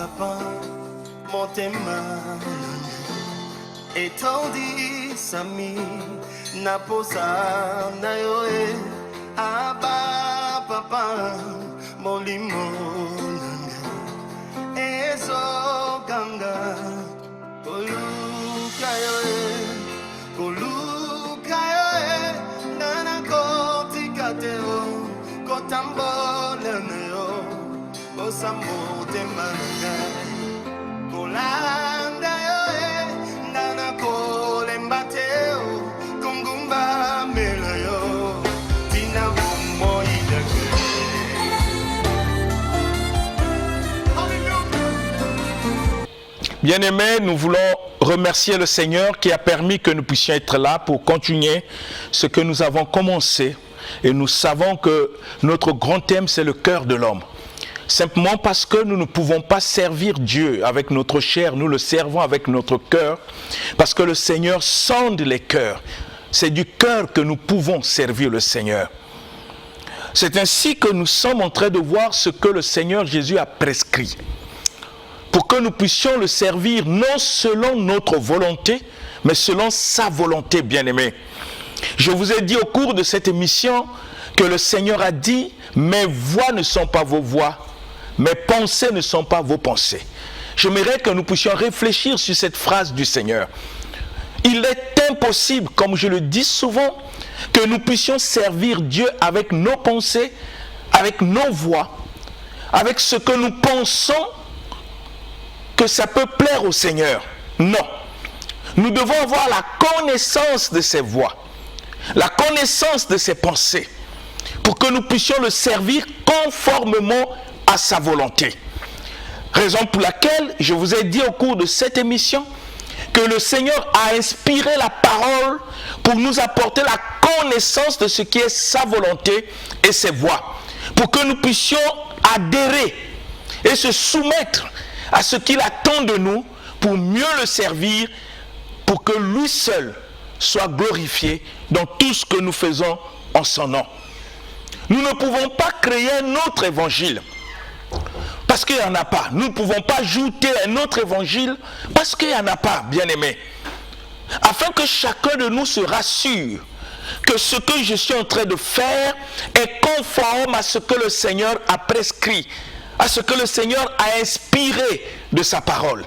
papa, mon tema. Etondi sami, naposa na yoe. Aba papa, mon limon. Ezo ganga, koluka yoe, nana koti kateo, kotambole neo, osamo te manga, kolanda yoe, nana kole mbateo, kongumba mela yo, tina bumo idake. Bien-aimés, nous voulons remercier le Seigneur qui a permis que nous puissions être là pour continuer ce que nous avons commencé. Et nous savons que notre grand thème, c'est le cœur de l'homme. Simplement parce que nous ne pouvons pas servir Dieu avec notre chair, nous le servons avec notre cœur, parce que le Seigneur sonde les cœurs. C'est du cœur que nous pouvons servir le Seigneur. C'est ainsi que nous sommes en train de voir ce que le Seigneur Jésus a prescrit, pour que nous puissions le servir non selon notre volonté, mais selon sa volonté, bien-aimé. Je vous ai dit au cours de cette émission que le Seigneur a dit « Mes voix ne sont pas vos voix, mes pensées ne sont pas vos pensées ». J'aimerais que nous puissions réfléchir sur cette phrase du Seigneur. Il est impossible, comme je le dis souvent, que nous puissions servir Dieu avec nos pensées, avec nos voix, avec ce que nous pensons que ça peut plaire au Seigneur. Non. Nous devons avoir la connaissance de ses voix, la connaissance de ses pensées, pour que nous puissions le servir conformément à sa volonté. Raison pour laquelle je vous ai dit au cours de cette émission que le Seigneur a inspiré la parole pour nous apporter la connaissance de ce qui est sa volonté et ses voies, pour que nous puissions adhérer et se soumettre à ce qu'il attend de nous pour mieux le servir, pour que lui seul soit glorifié dans tout ce que nous faisons en son nom. Nous ne pouvons pas créer un autre évangile parce qu'il n'y en a pas. Nous ne pouvons pas ajouter un autre évangile parce qu'il n'y en a pas, bien-aimés. Afin que chacun de nous se rassure que ce que je suis en train de faire est conforme à ce que le Seigneur a prescrit, à ce que le Seigneur a inspiré de sa parole.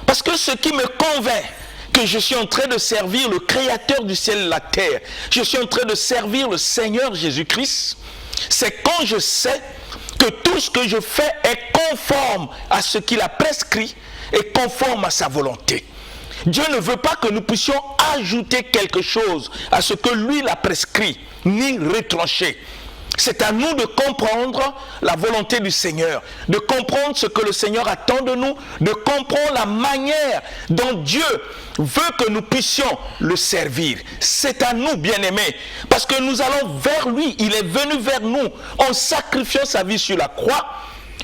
Parce que ce qui me convainc que je suis en train de servir le Créateur du ciel et de la terre, je suis en train de servir le Seigneur Jésus-Christ, c'est quand je sais que tout ce que je fais est conforme à ce qu'il a prescrit et conforme à sa volonté. Dieu ne veut pas que nous puissions ajouter quelque chose à ce que lui l'a prescrit, ni retrancher. C'est à nous de comprendre la volonté du Seigneur, de comprendre ce que le Seigneur attend de nous, de comprendre la manière dont Dieu veut que nous puissions le servir. C'est à nous, bien-aimés, parce que nous allons vers lui. Il est venu vers nous en sacrifiant sa vie sur la croix,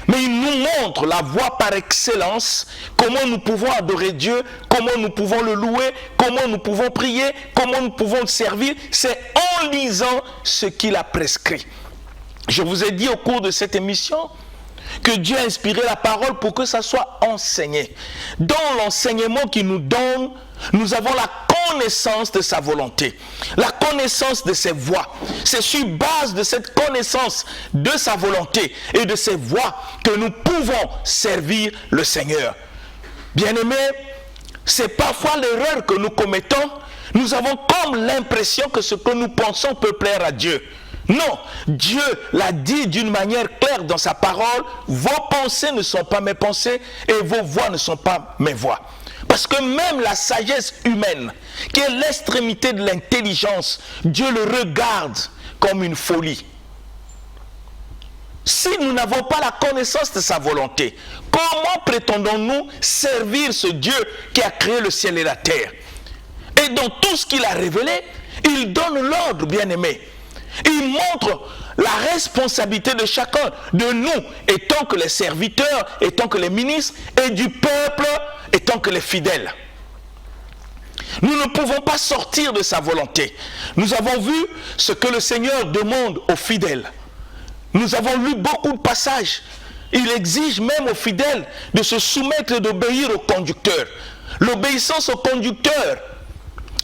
mais il nous montre la voie par excellence, comment nous pouvons adorer Dieu, comment nous pouvons le louer, comment nous pouvons prier, comment nous pouvons le servir. C'est en lisant ce qu'il a prescrit. Je vous ai dit au cours de cette émission que Dieu a inspiré la parole pour que ça soit enseigné. Dans l'enseignement qu'il nous donne, nous avons la connaissance de sa volonté, la connaissance de ses voies. C'est sur base de cette connaissance de sa volonté et de ses voies que nous pouvons servir le Seigneur. Bien-aimés, c'est parfois l'erreur que nous commettons. Nous avons comme l'impression que ce que nous pensons peut plaire à Dieu. Non, Dieu l'a dit d'une manière claire dans sa parole, vos pensées ne sont pas mes pensées et vos voix ne sont pas mes voix. Parce que même la sagesse humaine, qui est l'extrémité de l'intelligence, Dieu le regarde comme une folie. Si nous n'avons pas la connaissance de sa volonté, comment prétendons-nous servir ce Dieu qui a créé le ciel et la terre? Et dans tout ce qu'il a révélé, il donne l'ordre, bien-aimé. Il montre la responsabilité de chacun de nous, étant que les serviteurs, étant que les ministres, et du peuple, étant que les fidèles. Nous ne pouvons pas sortir de sa volonté. Nous avons vu ce que le Seigneur demande aux fidèles. Nous avons lu beaucoup de passages il exige même aux fidèles de se soumettre et d'obéir au conducteur. L'obéissance au conducteur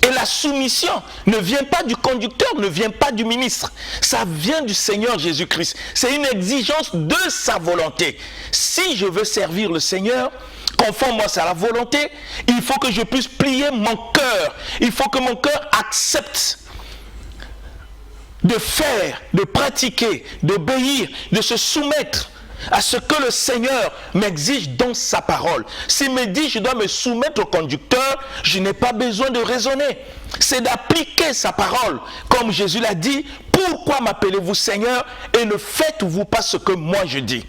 et la soumission ne vient pas du conducteur, ne vient pas du ministre. Ça vient du Seigneur Jésus-Christ. C'est une exigence de sa volonté. Si je veux servir le Seigneur, conforme à sa volonté, il faut que je puisse plier mon cœur. Il faut que mon cœur accepte de faire, de pratiquer, d'obéir, de se soumettre à ce que le Seigneur m'exige dans sa parole. S'il me dit je dois me soumettre au conducteur, je n'ai pas besoin de raisonner. C'est d'appliquer sa parole. Comme Jésus l'a dit, pourquoi m'appelez-vous Seigneur et ne faites-vous pas ce que moi je dis?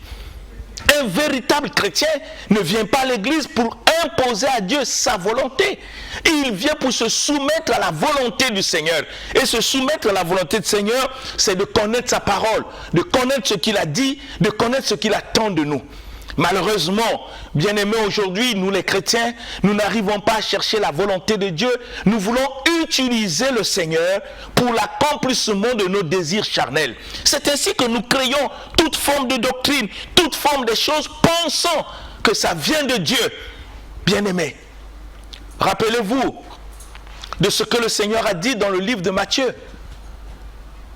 Un véritable chrétien ne vient pas à l'église pour imposer à Dieu sa volonté. Il vient pour se soumettre à la volonté du Seigneur. Et se soumettre à la volonté du Seigneur, c'est de connaître sa parole, de connaître ce qu'il a dit, de connaître ce qu'il attend de nous. Malheureusement, bien-aimés, aujourd'hui, nous les chrétiens, nous n'arrivons pas à chercher la volonté de Dieu. Nous voulons utiliser le Seigneur pour l'accomplissement de nos désirs charnels. C'est ainsi que nous créons toute forme de doctrine, toute forme de choses, pensant que ça vient de Dieu. Bien-aimés, rappelez-vous de ce que le Seigneur a dit dans le livre de Matthieu.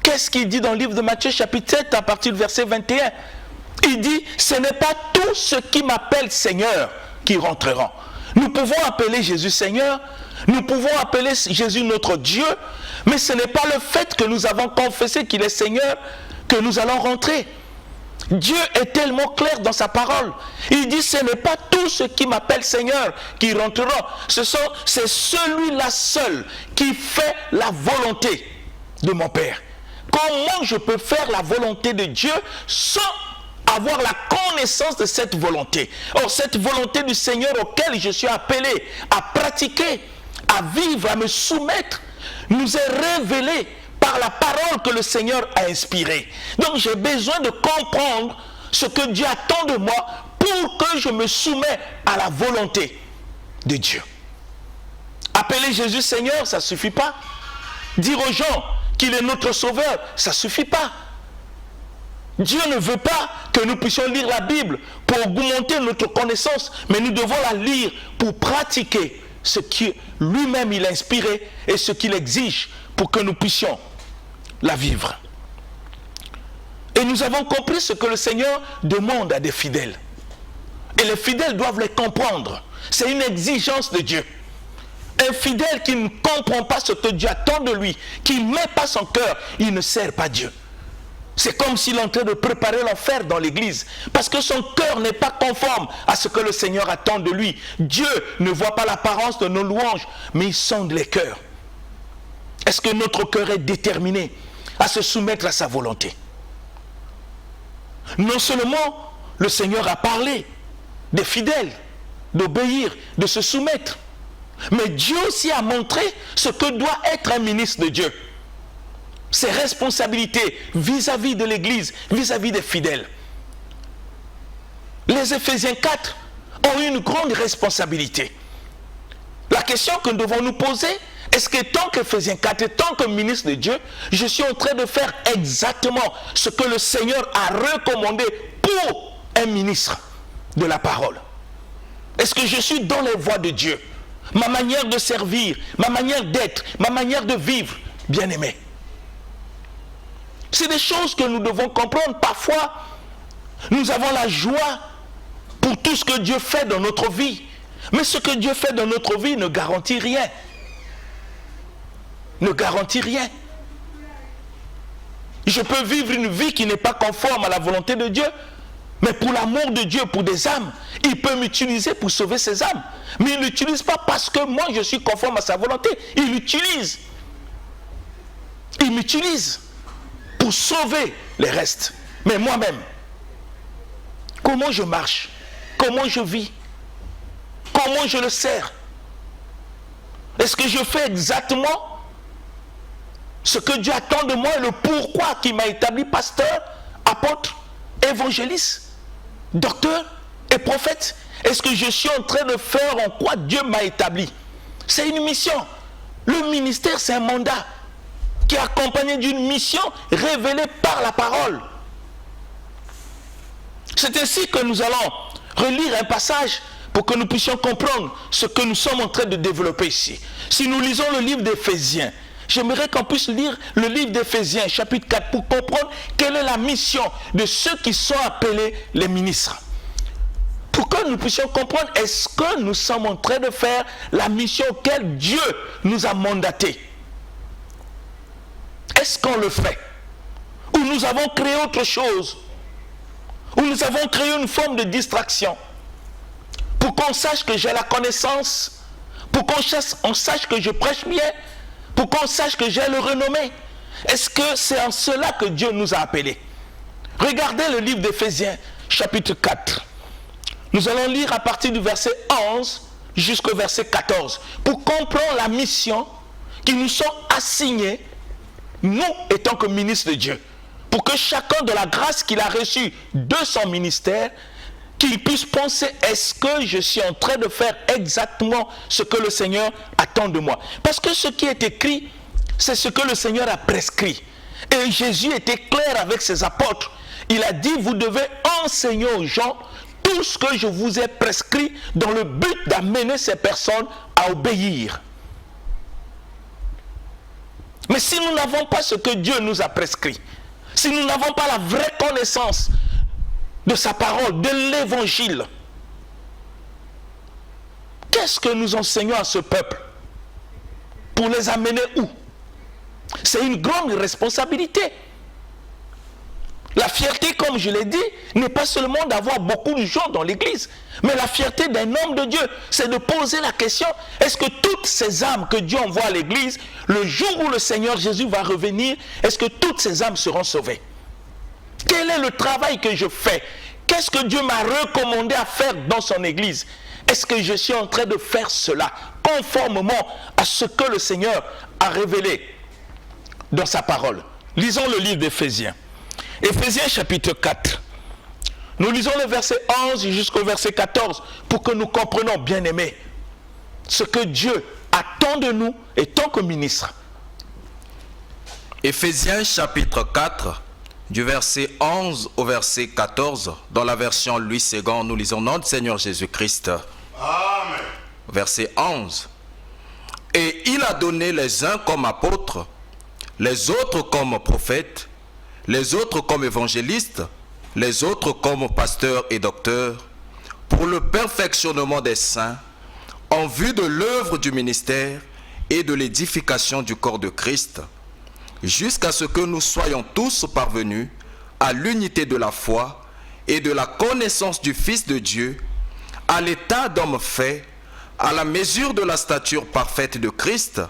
Qu'est-ce qu'il dit dans le livre de Matthieu, chapitre 7, à partir du verset 21 ? Il dit, ce n'est pas tous ceux qui m'appellent Seigneur qui rentreront. Nous pouvons appeler Jésus Seigneur, nous pouvons appeler Jésus notre Dieu, mais ce n'est pas le fait que nous avons confessé qu'il est Seigneur que nous allons rentrer. Dieu est tellement clair dans sa parole. Il dit, ce n'est pas tous ceux qui m'appellent Seigneur qui rentreront. C'est celui-là seul qui fait la volonté de mon Père. Comment je peux faire la volonté de Dieu sans avoir la connaissance de cette volonté? Or, cette volonté du Seigneur auquel je suis appelé à pratiquer, à vivre, à me soumettre, nous est révélée par la parole que le Seigneur a inspirée. Donc, j'ai besoin de comprendre ce que Dieu attend de moi pour que je me soumets à la volonté de Dieu. Appeler Jésus Seigneur, ça ne suffit pas. Dire aux gens qu'il est notre sauveur, ça ne suffit pas. Dieu ne veut pas que nous puissions lire la Bible pour augmenter notre connaissance, mais nous devons la lire pour pratiquer ce que lui-même il a inspiré et ce qu'il exige pour que nous puissions la vivre. Et nous avons compris ce que le Seigneur demande à des fidèles. Et les fidèles doivent les comprendre. C'est une exigence de Dieu. Un fidèle qui ne comprend pas ce que Dieu attend de lui, qui ne met pas son cœur, il ne sert pas Dieu. C'est comme s'il est en train de préparer l'enfer dans l'église. Parce que son cœur n'est pas conforme à ce que le Seigneur attend de lui. Dieu ne voit pas l'apparence de nos louanges, mais il sonde les cœurs. Est-ce que notre cœur est déterminé à se soumettre à sa volonté? Non seulement le Seigneur a parlé des fidèles, d'obéir, de se soumettre, mais Dieu aussi a montré ce que doit être un ministre de Dieu. Ses responsabilités vis-à-vis de l'Église, vis-à-vis des fidèles. Les Éphésiens 4 ont une grande responsabilité. La question que nous devons nous poser, est-ce que tant qu'Éphésiens 4 et tant que ministre de Dieu, je suis en train de faire exactement ce que le Seigneur a recommandé pour un ministre de la parole? Est-ce que je suis dans les voies de Dieu? Ma manière de servir, ma manière d'être, ma manière de vivre, bien aimé. C'est des choses que nous devons comprendre. Parfois, nous avons la joie pour tout ce que Dieu fait dans notre vie. Mais ce que Dieu fait dans notre vie ne garantit rien. Ne garantit rien. Je peux vivre une vie qui n'est pas conforme à la volonté de Dieu, mais pour l'amour de Dieu, pour des âmes, il peut m'utiliser pour sauver ces âmes. Mais il ne l'utilise pas parce que moi je suis conforme à sa volonté. Il l'utilise. Il m'utilise pour sauver les restes. Mais moi-même, comment je marche? Comment je vis? Comment je le sers? Est-ce que je fais exactement ce que Dieu attend de moi et le pourquoi qui m'a établi pasteur, apôtre, évangéliste, docteur et prophète? Est-ce que je suis en train de faire en quoi Dieu m'a établi? C'est une mission. Le ministère, c'est un mandat qui est accompagné d'une mission révélée par la parole. C'est ainsi que nous allons relire un passage pour que nous puissions comprendre ce que nous sommes en train de développer ici. Si nous lisons le livre d'Éphésiens, j'aimerais qu'on puisse lire le livre d'Éphésiens, chapitre 4, pour comprendre quelle est la mission de ceux qui sont appelés les ministres. Pour que nous puissions comprendre, est-ce que nous sommes en train de faire la mission auquel Dieu nous a mandatés? Est-ce qu'on le fait? Ou nous avons créé autre chose? Ou nous avons créé une forme de distraction? Pour qu'on sache que j'ai la connaissance, pour qu'on sache que je prêche bien, pour qu'on sache que j'ai le renommé. Est-ce que c'est en cela que Dieu nous a appelés? Regardez le livre d'Éphésiens, chapitre 4. Nous allons lire à partir du verset 11 jusqu'au verset 14 pour comprendre la mission qui nous sont assignée, nous étant que ministres de Dieu, pour que chacun de la grâce qu'il a reçue de son ministère, qu'il puisse penser, est-ce que je suis en train de faire exactement ce que le Seigneur attend de moi? Parce que ce qui est écrit, c'est ce que le Seigneur a prescrit. Et Jésus était clair avec ses apôtres. Il a dit, vous devez enseigner aux gens tout ce que je vous ai prescrit dans le but d'amener ces personnes à obéir. Mais si nous n'avons pas ce que Dieu nous a prescrit, si nous n'avons pas la vraie connaissance de sa parole, de l'évangile, qu'est-ce que nous enseignons à ce peuple? Pour les amener où? C'est une grande responsabilité. La fierté, comme je l'ai dit, n'est pas seulement d'avoir beaucoup de gens dans l'église, mais la fierté d'un homme de Dieu, c'est de poser la question, est-ce que toutes ces âmes que Dieu envoie à l'église, le jour où le Seigneur Jésus va revenir, est-ce que toutes ces âmes seront sauvées? Quel est le travail que je fais? Qu'est-ce que Dieu m'a recommandé à faire dans son église? Est-ce que je suis en train de faire cela conformément à ce que le Seigneur a révélé dans sa parole? Lisons le livre d'Éphésiens. Éphésiens chapitre 4. Nous lisons le verset 11 jusqu'au verset 14 pour que nous comprenions, bien aimés, ce que Dieu attend de nous et tant que ministres. Éphésiens chapitre 4, du verset 11 au verset 14, dans la version Louis II, nous lisons notre Seigneur Jésus-Christ. Amen. Verset 11. Et il a donné les uns comme apôtres, les autres comme prophètes, les autres comme évangélistes, les autres comme pasteurs et docteurs, pour le perfectionnement des saints, en vue de l'œuvre du ministère et de l'édification du corps de Christ, jusqu'à ce que nous soyons tous parvenus à l'unité de la foi et de la connaissance du Fils de Dieu, à l'état d'homme fait, à la mesure de la stature parfaite de Christ,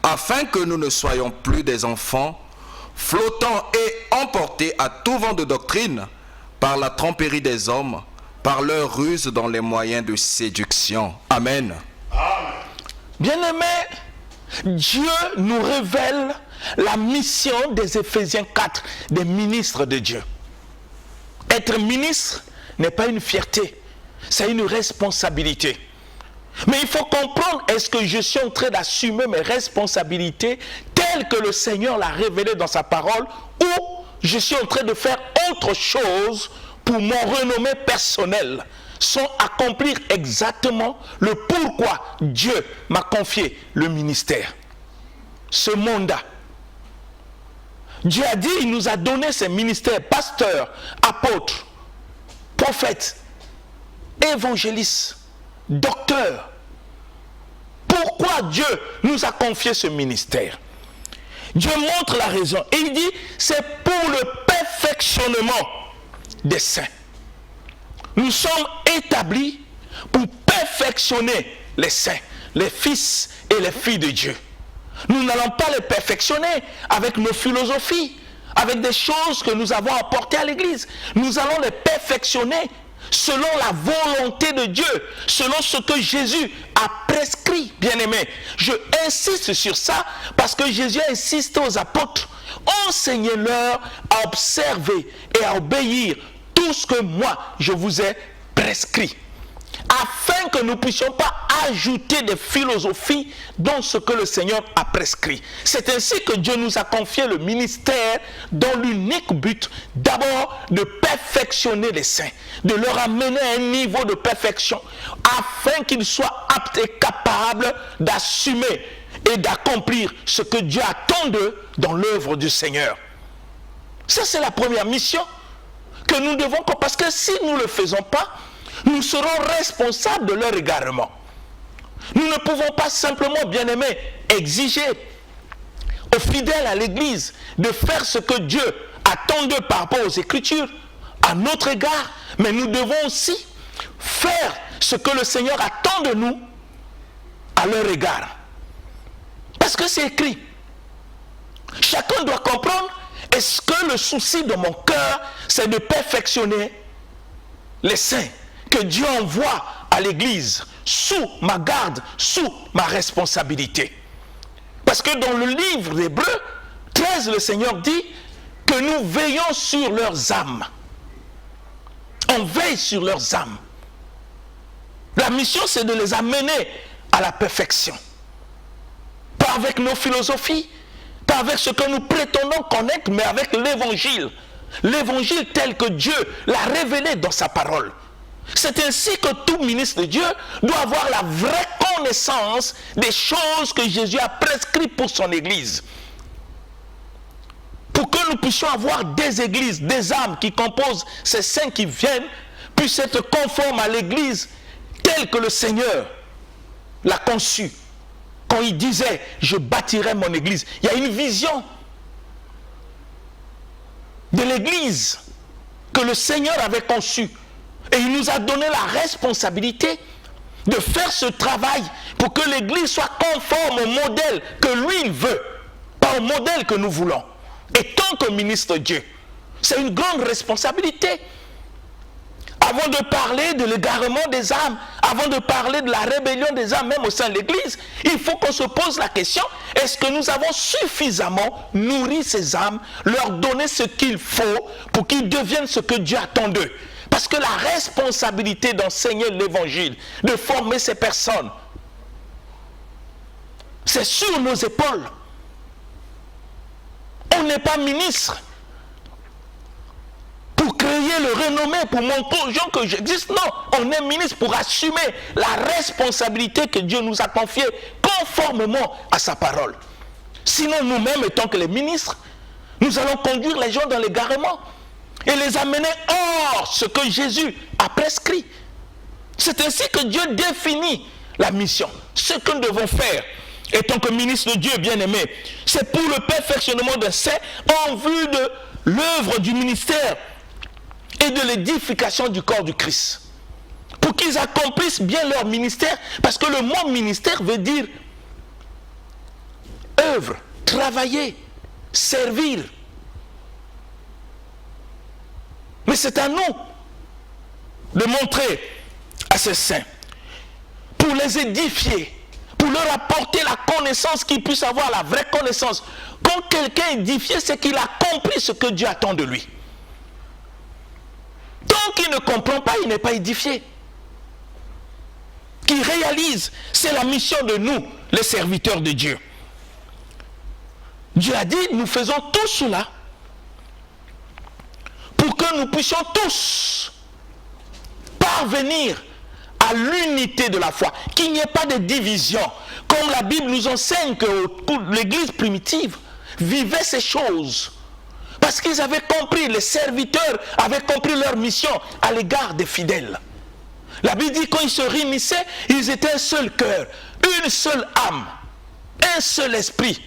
afin que nous ne soyons plus des enfants, flottant et emportés à tout vent de doctrine par la tromperie des hommes, par leur ruse dans les moyens de séduction. Amen. Bien-aimés, Dieu nous révèle la mission des Éphésiens 4, des ministres de Dieu. Être ministre n'est pas une fierté, c'est une responsabilité. Mais il faut comprendre, est-ce que je suis en train d'assumer mes responsabilités telles que le Seigneur l'a révélé dans sa parole, ou je suis en train de faire autre chose pour mon renommée personnelle, sans accomplir exactement le pourquoi Dieu m'a confié le ministère, ce mandat. Dieu a dit, il nous a donné ces ministères, pasteurs, apôtres, prophètes, évangélistes, docteurs. Pourquoi Dieu nous a confié ce ministère? Dieu montre la raison et il dit, c'est pour le perfectionnement des saints. Nous sommes établis pour perfectionner les saints, les fils et les filles de Dieu. Nous n'allons pas les perfectionner avec nos philosophies, avec des choses que nous avons apportées à l'église. Nous allons les perfectionner selon la volonté de Dieu, selon ce que Jésus a prescrit, bien-aimés. Je insiste sur ça parce que Jésus a insisté aux apôtres, enseignez-leur à observer et à obéir tout ce que moi je vous ai prescrit. afin que nous ne puissions pas ajouter des philosophies dans ce que le Seigneur a prescrit. C'est ainsi que Dieu nous a confié le ministère dans l'unique but, d'abord, de perfectionner les saints, de leur amener à un niveau de perfection, afin qu'ils soient aptes et capables d'assumer et d'accomplir ce que Dieu attend d'eux dans l'œuvre du Seigneur. Ça, c'est la première mission que nous devons, parce que si nous ne le faisons pas, nous serons responsables de leur égarement. Nous ne pouvons pas simplement, bien-aimés, exiger aux fidèles à l'Église de faire ce que Dieu attend d'eux par rapport aux Écritures à notre égard, mais nous devons aussi faire ce que le Seigneur attend de nous à leur égard. Parce que c'est écrit. Chacun doit comprendre, est-ce que le souci de mon cœur, c'est de perfectionner les saints que Dieu envoie à l'Église sous ma garde, sous ma responsabilité. Parce que dans le livre d'Hébreux 13, le Seigneur dit que nous veillons sur leurs âmes. On veille sur leurs âmes. La mission, c'est de les amener à la perfection. Pas avec nos philosophies, pas avec ce que nous prétendons connaître, mais avec l'évangile. L'évangile tel que Dieu l'a révélé dans sa parole. C'est ainsi que tout ministre de Dieu doit avoir la vraie connaissance des choses que Jésus a prescrites pour son Église. Pour que nous puissions avoir des églises, des âmes qui composent ces saints qui viennent, puissent être conformes à l'Église telle que le Seigneur l'a conçue. Quand il disait, je bâtirai mon Église, il y a une vision de l'Église que le Seigneur avait conçue. Et il nous a donné la responsabilité de faire ce travail pour que l'Église soit conforme au modèle que lui il veut, pas au modèle que nous voulons. Et tant que ministre de Dieu, c'est une grande responsabilité. Avant de parler de l'égarement des âmes, avant de parler de la rébellion des âmes, même au sein de l'Église, il faut qu'on se pose la question, est-ce que nous avons suffisamment nourri ces âmes, leur donner ce qu'il faut pour qu'ils deviennent ce que Dieu attend d'eux? Parce que la responsabilité d'enseigner l'évangile, de former ces personnes, c'est sur nos épaules. On n'est pas ministre pour créer le renommée, pour montrer aux gens que j'existe. Non, on est ministre pour assumer la responsabilité que Dieu nous a confiée conformément à sa parole. Sinon, nous-mêmes, étant que les ministres, nous allons conduire les gens dans l'égarement et les amener hors ce que Jésus a prescrit. C'est ainsi que Dieu définit la mission. Ce que nous devons faire, étant que ministre de Dieu bien-aimé, c'est pour le perfectionnement des saints en vue de l'œuvre du ministère et de l'édification du corps du Christ. Pour qu'ils accomplissent bien leur ministère, parce que le mot ministère veut dire œuvre, travailler, servir. Mais c'est à nous de montrer à ces saints, pour les édifier, pour leur apporter la connaissance, qu'ils puissent avoir la vraie connaissance. Quand quelqu'un est édifié, c'est qu'il a compris ce que Dieu attend de lui. Tant qu'il ne comprend pas, il n'est pas édifié. Qu'il réalise, c'est la mission de nous, les serviteurs de Dieu. Dieu a dit, nous faisons tout cela pour que nous puissions tous parvenir à l'unité de la foi, qu'il n'y ait pas de division, comme la Bible nous enseigne que l'Église primitive vivait ces choses, parce qu'ils avaient compris, les serviteurs avaient compris leur mission à l'égard des fidèles. La Bible dit quand ils se réunissaient, ils étaient un seul cœur, une seule âme, un seul esprit.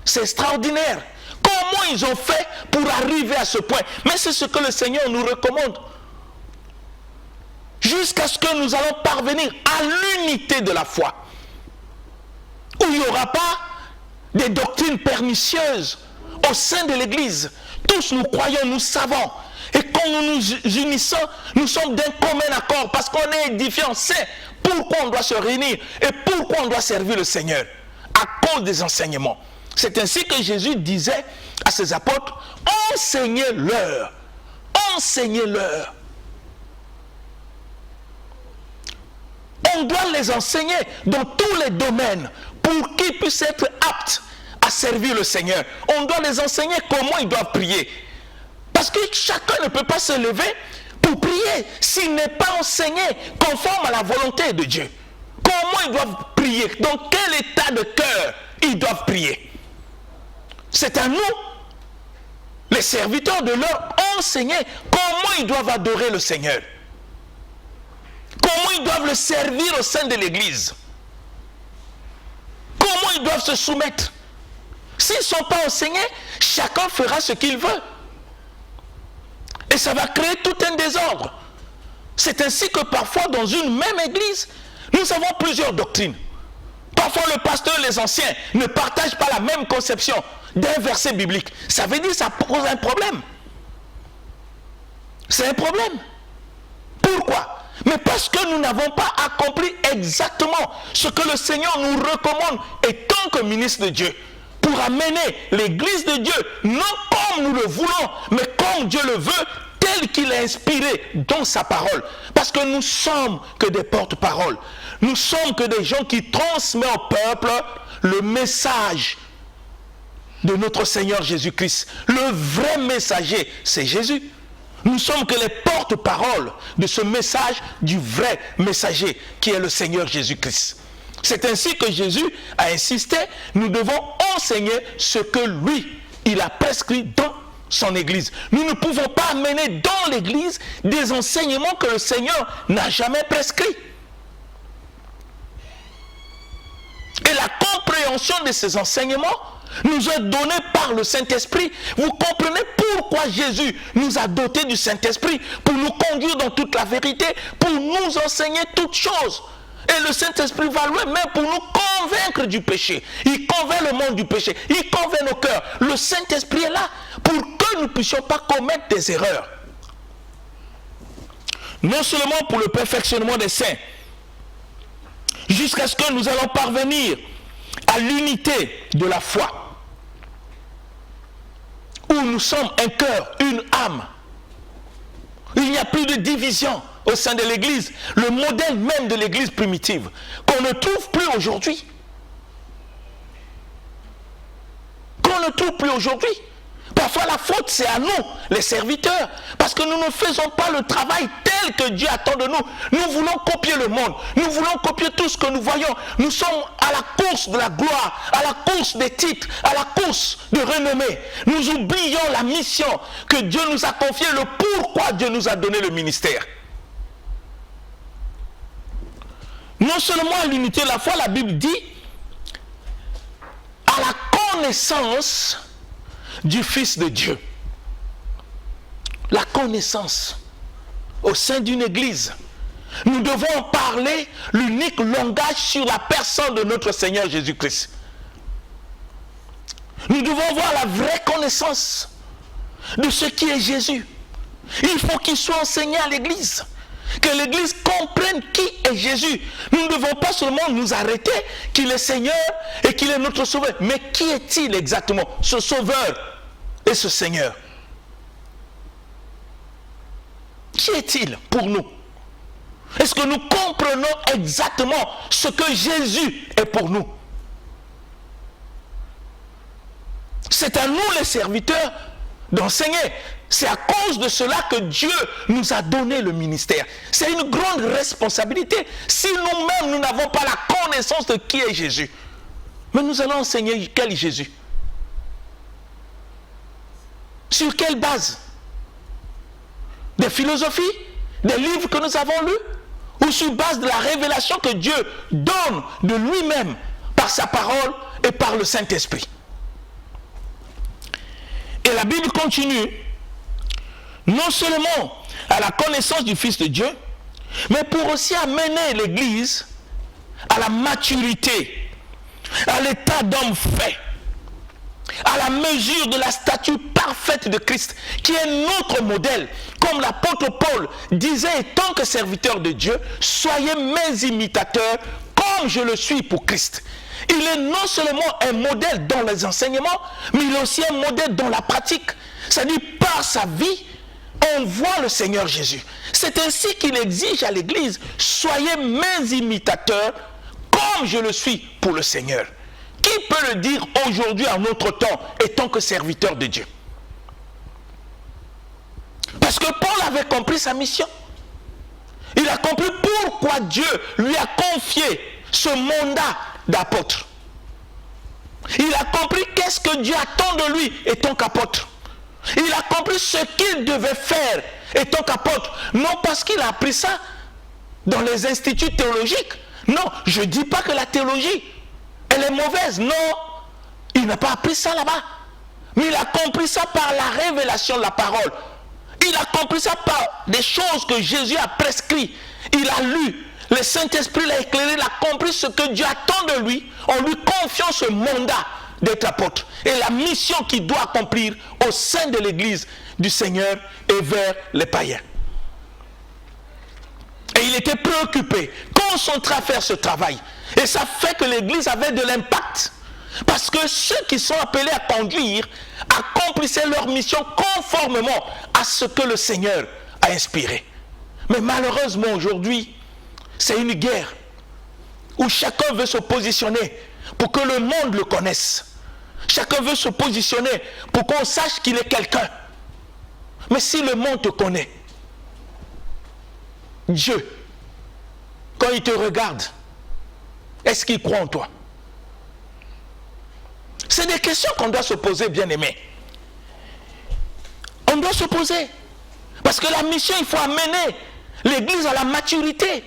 C'est extraordinaire. Comment ils ont fait pour arriver à ce point? Mais c'est ce que le Seigneur nous recommande. Jusqu'à ce que nous allons parvenir à l'unité de la foi. Où il n'y aura pas des doctrines pernicieuses au sein de l'Église. Tous nous croyons, nous savons. Et quand nous nous unissons, nous sommes d'un commun accord parce qu'on est édifiés, on sait pourquoi on doit se réunir et pourquoi on doit servir le Seigneur. À cause des enseignements. C'est ainsi que Jésus disait à ses apôtres, enseignez-leur. Enseignez-leur. on doit les enseigner dans tous les domaines pour qu'ils puissent être aptes à servir le Seigneur. On doit les enseigner comment ils doivent prier. Parce que chacun ne peut pas se lever pour prier s'il n'est pas enseigné conforme à la volonté de Dieu. Comment ils doivent prier? Dans quel état de cœur ils doivent prier? C'est à nous, les serviteurs, de leur enseigner comment ils doivent adorer le Seigneur. Comment ils doivent le servir au sein de l'Église. Comment ils doivent se soumettre. S'ils ne sont pas enseignés, chacun fera ce qu'il veut. Et ça va créer tout un désordre. C'est ainsi que parfois dans une même église, nous avons plusieurs doctrines. Parfois le pasteur et les anciens ne partagent pas la même conception d'un verset biblique. Ça veut dire que ça pose un problème. C'est un problème. Pourquoi? Mais parce que nous n'avons pas accompli exactement ce que le Seigneur nous recommande et tant que ministre de Dieu, pour amener l'église de Dieu, non comme nous le voulons, mais comme Dieu le veut, tel qu'il a inspiré dans sa parole. Parce que nous sommes que des porte-paroles. Nous sommes que des gens qui transmettent au peuple le message de notre Seigneur Jésus-Christ. Le vrai messager, c'est Jésus. Nous sommes que les porte-paroles de ce message du vrai messager qui est le Seigneur Jésus-Christ. C'est ainsi que Jésus a insisté, nous devons enseigner ce que lui, il a prescrit dans son église. Nous ne pouvons pas amener dans l'église des enseignements que le Seigneur n'a jamais prescrits. Et la compréhension de ces enseignements nous est donnée par le Saint-Esprit. Vous comprenez pourquoi Jésus nous a dotés du Saint-Esprit, pour nous conduire dans toute la vérité, pour nous enseigner toutes choses. Et le Saint-Esprit va loin même pour nous convaincre du péché. Il convainc le monde du péché. Il convainc nos cœurs. Le Saint-Esprit est là pour que nous ne puissions pas commettre des erreurs. Non seulement pour le perfectionnement des saints, jusqu'à ce que nous allons parvenir à l'unité de la foi, où nous sommes un cœur, une âme. Il n'y a plus de division au sein de l'église, le modèle même de l'église primitive, qu'on ne trouve plus aujourd'hui. Qu'on ne trouve plus aujourd'hui. Parfois la faute c'est à nous, les serviteurs, parce que nous ne faisons pas le travail tel que Dieu attend de nous. Nous voulons copier le monde, nous voulons copier tout ce que nous voyons. Nous sommes à la course de la gloire, à la course des titres, à la course de renommée. Nous oublions la mission que Dieu nous a confiée, le pourquoi Dieu nous a donné le ministère. Non seulement à l'unité de la foi, la Bible dit à la connaissance du Fils de Dieu. La connaissance au sein d'une église. Nous devons parler l'unique langage sur la personne de notre Seigneur Jésus-Christ. Nous devons avoir la vraie connaissance de ce qui est Jésus. Il faut qu'il soit enseigné à l'église. Que l'église comprenne qui est Jésus. Nous ne devons pas seulement nous arrêter qu'il est Seigneur et qu'il est notre Sauveur. Mais qui est-il exactement, ce Sauveur et ce Seigneur? Qui est-il pour nous? Est-ce que nous comprenons exactement ce que Jésus est pour nous? C'est à nous les serviteurs d'enseigner. C'est à cause de cela que Dieu nous a donné le ministère. C'est une grande responsabilité. Si nous-mêmes, nous n'avons pas la connaissance de qui est Jésus, mais nous allons enseigner quel Jésus? Sur quelle base? Des philosophies? Des livres que nous avons lus? Ou sur base de la révélation que Dieu donne de lui-même par sa parole et par le Saint-Esprit? Et la Bible continue, non seulement à la connaissance du Fils de Dieu, mais pour aussi amener l'Église à la maturité, à l'état d'homme fait, à la mesure de la stature parfaite de Christ, qui est notre modèle. Comme l'apôtre Paul disait, tant que serviteur de Dieu, soyez mes imitateurs, comme je le suis pour Christ. Il est non seulement un modèle dans les enseignements, mais il est aussi un modèle dans la pratique. C'est-à-dire par sa vie, on voit le Seigneur Jésus. C'est ainsi qu'il exige à l'Église, soyez mes imitateurs comme je le suis pour le Seigneur. Qui peut le dire aujourd'hui en notre temps, étant que serviteur de Dieu? Parce que Paul avait compris sa mission. Il a compris pourquoi Dieu lui a confié ce mandat d'apôtre. Il a compris qu'est-ce que Dieu attend de lui étant qu'apôtre. Il a compris ce qu'il devait faire étant qu'apôtre. Non parce qu'il a appris ça dans les instituts théologiques. Non, je ne dis pas que la théologie, elle est mauvaise. Non, il n'a pas appris ça là-bas. Mais il a compris ça par la révélation de la parole. Il a compris ça par des choses que Jésus a prescrites. Il a lu. Le Saint-Esprit l'a éclairé. Il a compris ce que Dieu attend de lui en lui confiant ce mandat d'être apôtre. Et la mission qu'il doit accomplir au sein de l'Église du Seigneur et vers les païens. Et il était préoccupé, concentré à faire ce travail. Et ça fait que l'Église avait de l'impact. Parce que ceux qui sont appelés à conduire accomplissaient leur mission conformément à ce que le Seigneur a inspiré. Mais malheureusement aujourd'hui, c'est une guerre où chacun veut se positionner pour que le monde le connaisse. Chacun veut se positionner pour qu'on sache qu'il est quelqu'un. Mais si le monde te connaît, Dieu, quand il te regarde, est-ce qu'il croit en toi? C'est des questions qu'on doit se poser, bien-aimés. On doit se poser. Parce que la mission, il faut amener l'Église à la maturité.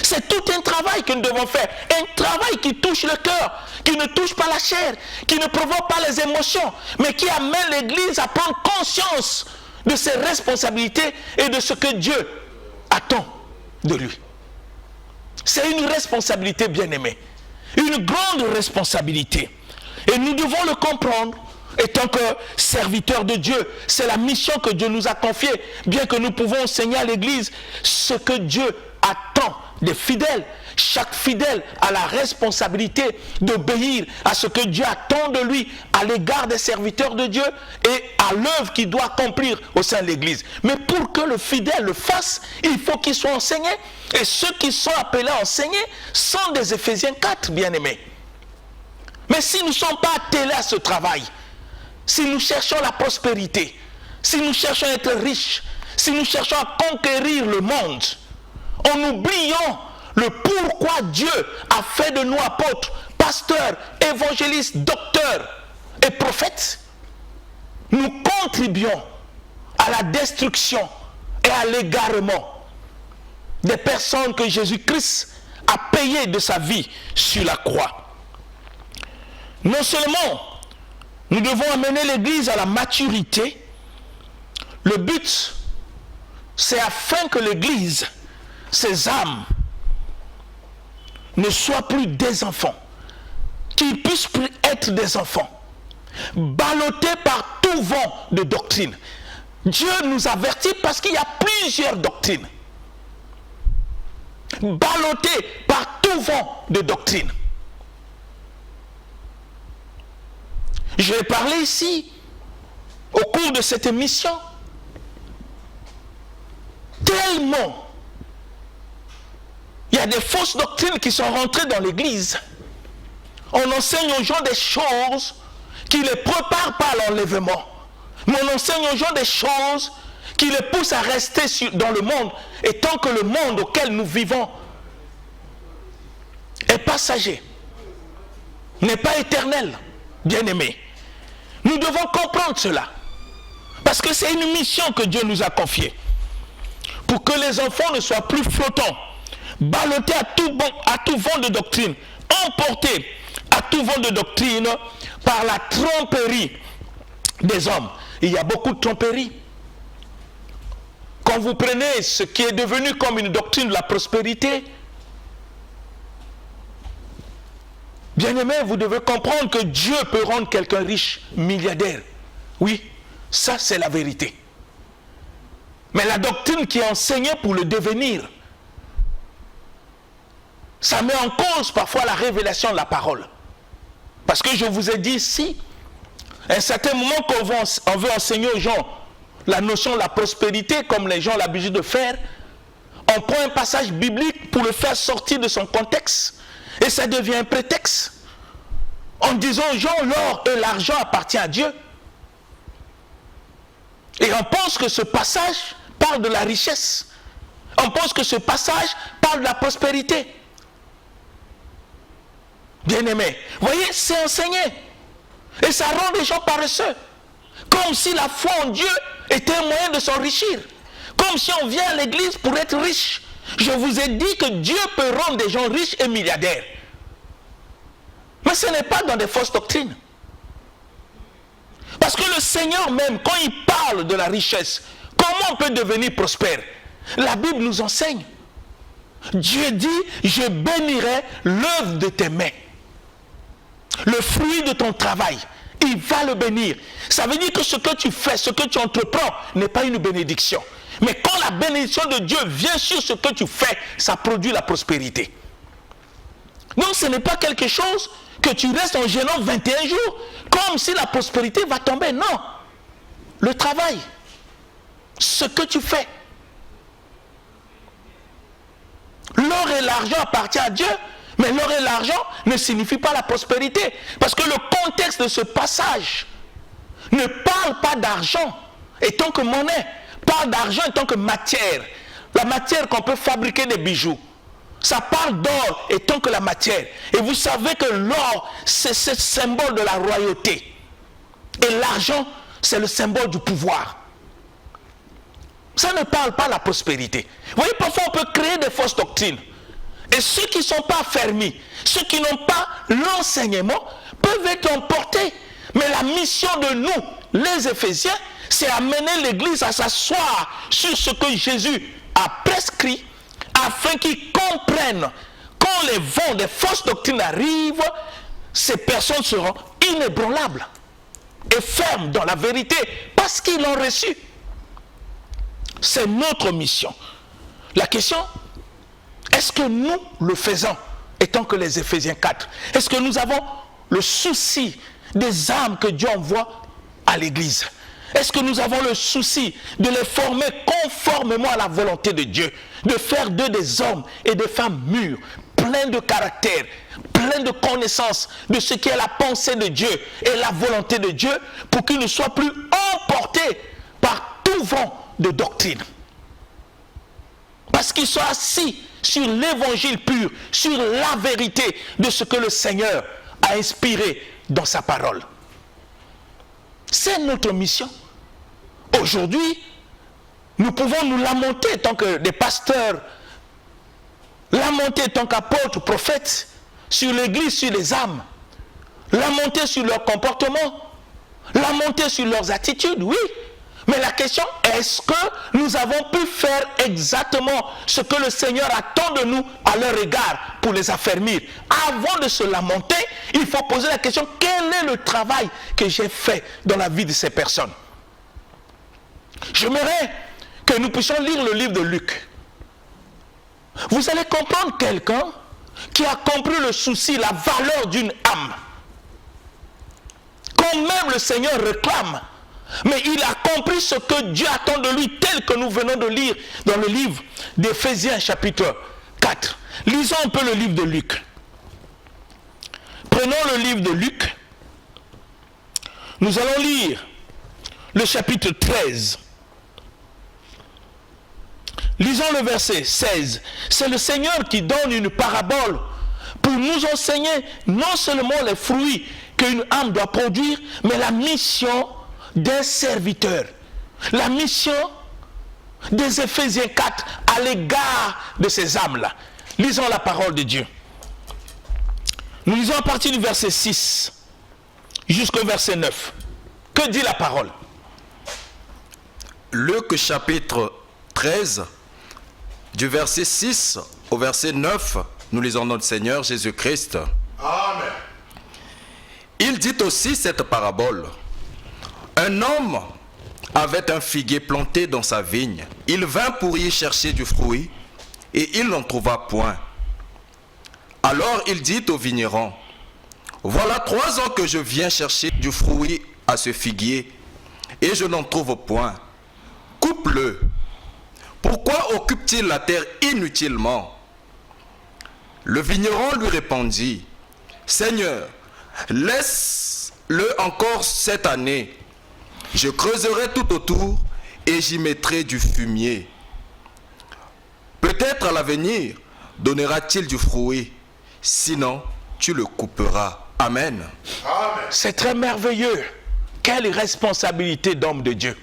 C'est tout un travail que nous devons faire. Un travail qui touche le cœur, qui ne touche pas la chair, qui ne provoque pas les émotions, mais qui amène l'Église à prendre conscience de ses responsabilités et de ce que Dieu attend de lui. C'est une responsabilité, bien-aimée. Une grande responsabilité. Et nous devons le comprendre. Étant que serviteurs de Dieu, c'est la mission que Dieu nous a confiée. Bien que nous pouvons enseigner à l'Église ce que Dieu attend des fidèles. Chaque fidèle a la responsabilité d'obéir à ce que Dieu attend de lui à l'égard des serviteurs de Dieu et à l'œuvre qu'il doit accomplir au sein de l'Église. Mais pour que le fidèle le fasse, il faut qu'il soit enseigné. Et ceux qui sont appelés à enseigner sont des Éphésiens 4, bien-aimés. Mais si nous ne sommes pas attelés à ce travail, si nous cherchons la prospérité, si nous cherchons à être riches, si nous cherchons à conquérir le monde, en oubliant le pourquoi Dieu a fait de nous apôtres, pasteurs, évangélistes, docteurs et prophètes, nous contribuons à la destruction et à l'égarement des personnes que Jésus-Christ a payées de sa vie sur la croix. Non seulement nous devons amener l'Église à la maturité, le but, c'est afin que l'Église, ses âmes, ne soient plus des enfants, qu'ils puissent plus être des enfants, ballottés par tout vent de doctrine. Dieu nous avertit parce qu'il y a plusieurs doctrines, ballottés par tout vent de doctrine. Je vais parler ici, au cours de cette émission, tellement il y a des fausses doctrines qui sont rentrées dans l'Église. On enseigne aux gens des choses qui ne les préparent pas à l'enlèvement. Mais on enseigne aux gens des choses qui les poussent à rester dans le monde. Et tant que le monde auquel nous vivons est passager, n'est pas éternel, bien-aimé. Nous devons comprendre cela. Parce que c'est une mission que Dieu nous a confiée. Pour que les enfants ne soient plus flottants, ballottés à tout vent de doctrine, emportés à tout vent de doctrine par la tromperie des hommes. Il y a beaucoup de tromperie. Quand vous prenez ce qui est devenu comme une doctrine de la prospérité, bien-aimé, vous devez comprendre que Dieu peut rendre quelqu'un riche, milliardaire. Oui, ça c'est la vérité. Mais la doctrine qui est enseignée pour le devenir, ça met en cause parfois la révélation de la parole. Parce que je vous ai dit ici, à un certain moment qu'on veut enseigner aux gens la notion de la prospérité comme les gens ont l'habitude de faire. On prend un passage biblique pour le faire sortir de son contexte et ça devient un prétexte. En disant aux gens, l'or et l'argent appartiennent à Dieu. Et on pense que ce passage parle de la richesse. On pense que ce passage parle de la prospérité. Bien-aimés, vous voyez, c'est enseigné. Et ça rend les gens paresseux. Comme si la foi en Dieu était un moyen de s'enrichir. Comme si on vient à l'église pour être riche. Je vous ai dit que Dieu peut rendre des gens riches et milliardaires. Mais ce n'est pas dans des fausses doctrines. Parce que le Seigneur même, quand il parle de la richesse, comment on peut devenir prospère? La Bible nous enseigne. Dieu dit, je bénirai l'œuvre de tes mains. Le fruit de ton travail, il va le bénir. Ça veut dire que ce que tu fais, ce que tu entreprends, n'est pas une bénédiction. Mais quand la bénédiction de Dieu vient sur ce que tu fais, ça produit la prospérité. Donc ce n'est pas quelque chose que tu restes en gênant 21 jours, comme si la prospérité va tomber. Non. Le travail, ce que tu fais. L'or et l'argent appartiennent à Dieu, mais l'or et l'argent ne signifient pas la prospérité. Parce que le contexte de ce passage ne parle pas d'argent étant que monnaie, parle d'argent étant que matière. La matière qu'on peut fabriquer des bijoux. Ça parle d'or étant que la matière. Et vous savez que l'or, c'est ce symbole de la royauté. Et l'argent, c'est le symbole du pouvoir. Ça ne parle pas de la prospérité. Vous voyez, parfois on peut créer des fausses doctrines. Et ceux qui ne sont pas fermés, ceux qui n'ont pas l'enseignement, peuvent être emportés. Mais la mission de nous, les Éphésiens, c'est amener l'Église à s'asseoir sur ce que Jésus a prescrit, afin qu'ils comprennent quand les vents des fausses doctrines arrivent, ces personnes seront inébranlables et fermes dans la vérité parce qu'ils l'ont reçu. C'est notre mission. La question, est-ce que nous le faisons, étant que les Éphésiens 4? Est-ce que nous avons le souci des âmes que Dieu envoie à l'Église? Est-ce que nous avons le souci de les former conformément à la volonté de Dieu, de faire d'eux des hommes et des femmes mûrs, pleins de caractère, pleins de connaissances de ce qui est la pensée de Dieu et la volonté de Dieu, pour qu'ils ne soient plus emportés par tout vent de doctrine? Parce qu'ils sont assis sur l'évangile pur, sur la vérité de ce que le Seigneur a inspiré dans sa parole. C'est notre mission. Aujourd'hui, nous pouvons nous lamenter en tant que des pasteurs, lamenter en tant qu'apôtres, prophètes, sur l'Église, sur les âmes, lamenter sur leur comportement, lamenter sur leurs attitudes, oui. Mais la question, est-ce que nous avons pu faire exactement ce que le Seigneur attend de nous à leur égard pour les affermir? Avant de se lamenter, il faut poser la question, quel est le travail que j'ai fait dans la vie de ces personnes? J'aimerais que nous puissions lire le livre de Luc. Vous allez comprendre quelqu'un qui a compris le souci, la valeur d'une âme. Quand même le Seigneur réclame, mais il a compris ce que Dieu attend de lui, tel que nous venons de lire dans le livre d'Éphésiens chapitre 4. Lisons un peu le livre de Luc. Prenons le livre de Luc. Nous allons lire le chapitre 13. Lisons le verset 16. C'est le Seigneur qui donne une parabole pour nous enseigner non seulement les fruits qu'une âme doit produire, mais la mission d'un serviteur. La mission des Éphésiens 4 à l'égard de ces âmes-là. Lisons la parole de Dieu. Nous lisons à partir du verset 6 jusqu'au verset 9. Que dit la parole? Luc chapitre 13, du verset 6 au verset 9, nous lisons notre Seigneur Jésus-Christ. Amen. Il dit aussi cette parabole. Un homme avait un figuier planté dans sa vigne. Il vint pour y chercher du fruit, et il n'en trouva point. Alors il dit au vigneron, voilà 3 ans que je viens chercher du fruit à ce figuier, et je n'en trouve point. coupe-le. Pourquoi occupe-t-il la terre inutilement? Le vigneron lui répondit, Seigneur, laisse-le encore cette année. Je creuserai tout autour et j'y mettrai du fumier. Peut-être à l'avenir donnera-t-il du fruit, sinon tu le couperas. Amen. C'est très merveilleux. Quelle responsabilité d'homme de Dieu.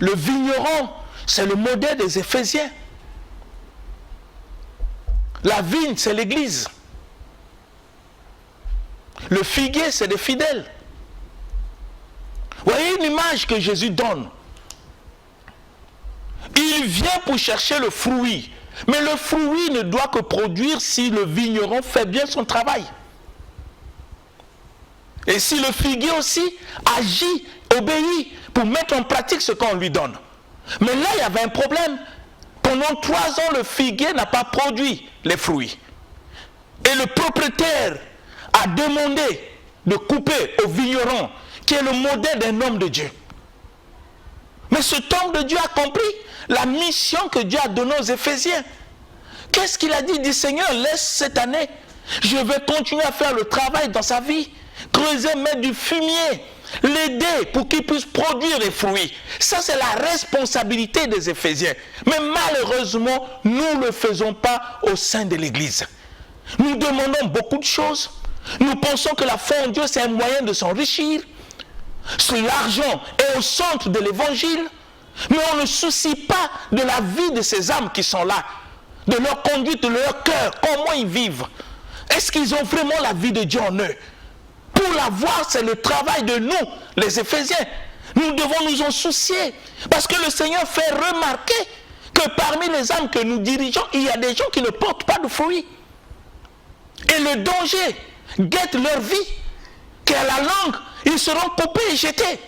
Le vigneron, c'est le modèle des Éphésiens. La vigne, c'est l'Église. Le figuier, c'est les fidèles. Vous voyez une image que Jésus donne. Il vient pour chercher le fruit. Mais le fruit ne doit que produire si le vigneron fait bien son travail. Et si le figuier aussi agit, obéit, pour mettre en pratique ce qu'on lui donne. Mais là, il y avait un problème. Pendant 3 ans, le figuier n'a pas produit les fruits. Et le propriétaire a demandé de couper au vigneron, qui est le modèle d'un homme de Dieu. Mais cet homme de Dieu a compris la mission que Dieu a donnée aux Éphésiens. Qu'est-ce qu'il a dit? Il dit, Seigneur, laisse cette année. Je vais continuer à faire le travail dans sa vie. Creuser, mettre du fumier, l'aider pour qu'il puisse produire des fruits. Ça, c'est la responsabilité des Éphésiens. Mais malheureusement, nous ne le faisons pas au sein de l'Église. Nous demandons beaucoup de choses. Nous pensons que la foi en Dieu, c'est un moyen de s'enrichir. L'argent est au centre de l'évangile. Mais on ne soucie pas de la vie de ces âmes qui sont là, de leur conduite, de leur cœur, comment ils vivent. Est-ce qu'ils ont vraiment la vie de Dieu en eux? Pour l'avoir, c'est le travail de nous, les Éphésiens. Nous devons nous en soucier. Parce que le Seigneur fait remarquer que parmi les âmes que nous dirigeons, il y a des gens qui ne portent pas de fruits. Et le danger guette leur vie, qu'à la langue, ils seront coupés et jetés.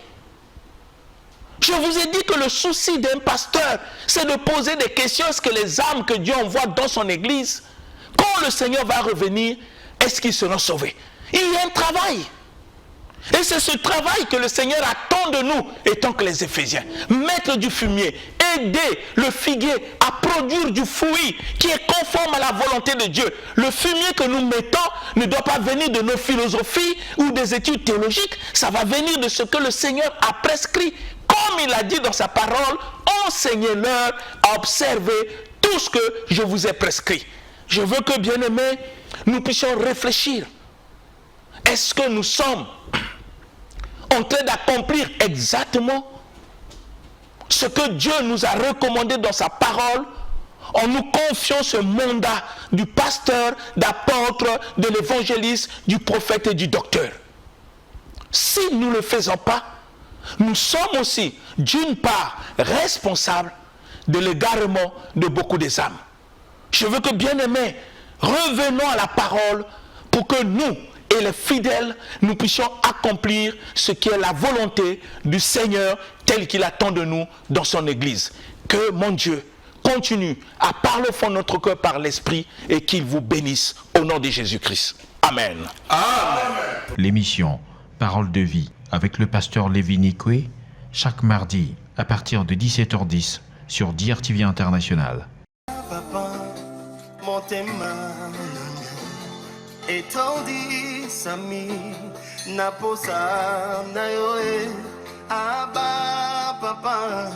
Je vous ai dit que le souci d'un pasteur, c'est de poser des questions. Est-ce que les âmes que Dieu envoie dans son église, quand le Seigneur va revenir, est-ce qu'ils seront sauvés? Il y a un travail. Et c'est ce travail que le Seigneur attend de nous, étant que les Éphésiens. Mettre du fumier, aider le figuier à produire du fruit qui est conforme à la volonté de Dieu. Le fumier que nous mettons ne doit pas venir de nos philosophies ou des études théologiques. Ça va venir de ce que le Seigneur a prescrit. Comme il a dit dans sa parole, enseignez-leur à observer tout ce que je vous ai prescrit. Je veux que, bien-aimés, nous puissions réfléchir. Est-ce que nous sommes en train d'accomplir exactement ce que Dieu nous a recommandé dans sa parole, en nous confiant ce mandat du pasteur, d'apôtre, de l'évangéliste, du prophète et du docteur? Si nous ne le faisons pas, nous sommes aussi, d'une part, responsables de l'égarement de beaucoup des âmes. Je veux que, bien-aimés, revenons à la parole pour que nous et les fidèles, nous puissions accomplir ce qui est la volonté du Seigneur tel qu'il attend de nous dans son Église. Que mon Dieu continue à parler au fond de notre cœur par l'Esprit et qu'il vous bénisse au nom de Jésus-Christ. Amen. Amen. L'émission Parole de vie avec le pasteur Lévi Nikwe, chaque mardi à partir de 17h10 sur DRTV International. Papa, motema etondi sami naposa na yo aba papa